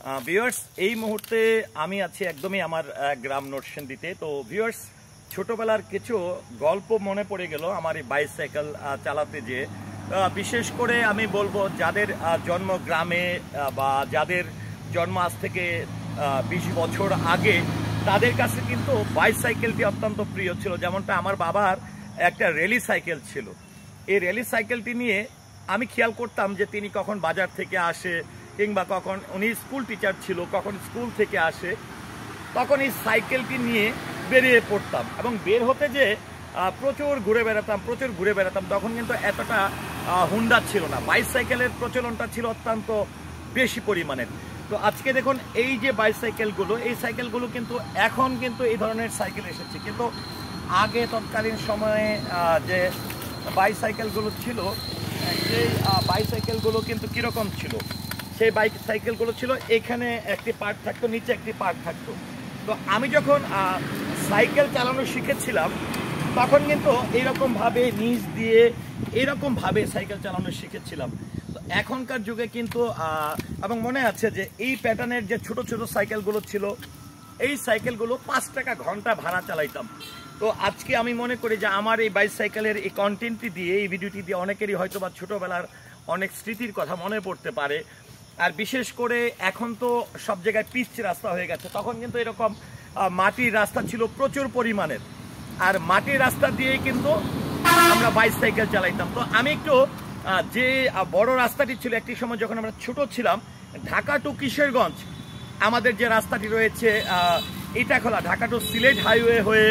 Viewers, এই মুহূর্তে আমি আছি একদমই আমার গ্রাম নরসিংদীতে। তো ভিউয়ার্স, ছোটবেলার কিছু গল্প মনে পড়ে গেল আমার এই বাইসাইকেল চালাতে যেয়ে। বিশেষ করে আমি বলবো যাদের জন্ম গ্রামে বা যাদের জন্ম আজ থেকে 20 বছর আগে, তাদের কাছে কিন্তু বাইসাইকেলটি অত্যন্ত প্রিয় ছিল। যেমনটা আমার বাবার একটা র্যালি সাইকেল ছিল। এই র্যালি সাইকেলটি নিয়ে আমি খেয়াল করতাম যে তিনি কখন বাজার থেকে আসে কিংবা কখন উনি স্কুল টিচার ছিল, কখন স্কুল থেকে আসে, তখন এই সাইকেলটি নিয়ে বেরিয়ে পড়তাম এবং বের হতে যে প্রচুর ঘুরে বেড়াতাম। তখন কিন্তু এতটা হুন্ডা ছিল না, বাইসাইকেলের প্রচলনটা ছিল অত্যন্ত বেশি পরিমাণের। তো আজকে দেখুন এই যে বাইসাইকেলগুলো, এই সাইকেলগুলো কিন্তু এখন কিন্তু এই ধরনের সাইকেল এসেছে, কিন্তু আগে তৎকালীন সময়ে যে বাইসাইকেলগুলো ছিল, সেই বাইসাইকেলগুলো কিন্তু কীরকম ছিল, সেই সাইকেলগুলো ছিল এখানে একটি পার্ট থাকতো, নিচে একটি পার্ট থাকতো। তো আমি যখন সাইকেল চালানো শিখেছিলাম তখন কিন্তু এইরকমভাবে নিচ দিয়ে এইরকমভাবে সাইকেল চালানো শিখেছিলাম। তো এখনকার যুগে কিন্তু এবং মনে আছে যে এই প্যাটার্নের যে ছোট ছোট সাইকেলগুলো ছিল, এই সাইকেলগুলো 5 টাকা ঘন্টা ভাড়া চালাইতাম। তো আজকে আমি মনে করি যে আমার এই বাইসাইকেলের এই কন্টেন্টটি দিয়ে, এই ভিডিওটি দিয়ে অনেকেরই হয়তো বা ছোটোবেলার অনেক স্মৃতির কথা মনে পড়তে পারে। আর বিশেষ করে এখন তো সব জায়গায় পিচ রাস্তা হয়ে গেছে, তখন কিন্তু এরকম মাটির রাস্তা ছিল প্রচুর পরিমাণের, আর মাটির রাস্তা দিয়েই কিন্তু আমরা বাইসাইকেল চালাইতাম। তো আমি একটু যে বড় রাস্তাটি ছিল একটি সময় যখন আমরা ছোট ছিলাম, ঢাকা টু কিশোরগঞ্জ আমাদের যে রাস্তাটি রয়েছে, ইটাখোলা ঢাকা টু সিলেট হাইওয়ে হয়ে,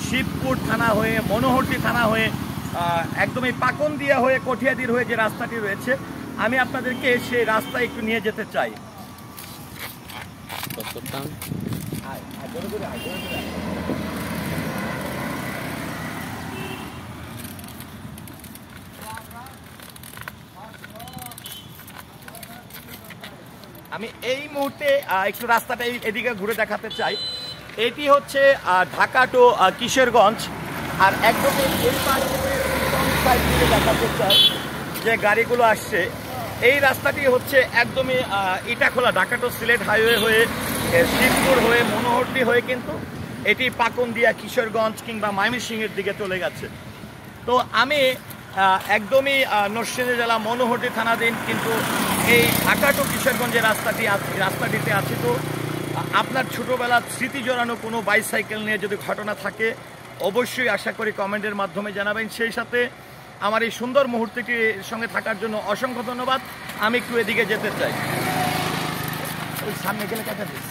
শিবপুর থানা হয়ে, মনোহরটি থানা হয়ে, একদমই পাকনদিয়া হয়ে, কঠিয়াদির হয়ে যে রাস্তাটি রয়েছে, আমি আপনাদেরকে সেই রাস্তায় একটু নিয়ে যেতে চাই। আমি এই মুহূর্তে একটু রাস্তাটা এদিকে ঘুরে দেখাতে চাই। এটি হচ্ছে ঢাকা টু কিশোরগঞ্জ, আর একদম এই সাইড থেকে দেখাতে চাই যে গাড়িগুলো আসছে। এই রাস্তাটি হচ্ছে একদমই ইটাখোলা ঢাকা টু সিলেট হাইওয়ে হয়ে, শিবপুর হয়ে, মনোহরটি হয়ে কিন্তু এটি পাকনদিয়া, কিশোরগঞ্জ কিংবা ময়মনসিংহের দিকে চলে গেছে। তো আমি একদমই নরসিংদী জেলা মনোহরটি থানাধীন কিন্তু এই ঢাকা টু কিশোরগঞ্জের রাস্তাটিতে আছে। তো আপনার ছোটোবেলার স্মৃতি জড়ানো কোনো বাইসাইকেল নিয়ে যদি ঘটনা থাকে অবশ্যই আশা করি কমেন্টের মাধ্যমে জানাবেন। সেই সাথে আমার এই সুন্দর মুহূর্তটির সঙ্গে থাকার জন্য অসংখ্য ধন্যবাদ। আমি একটু এদিকে যেতে চাই, ওই সামনে গেলে কাটা দিস।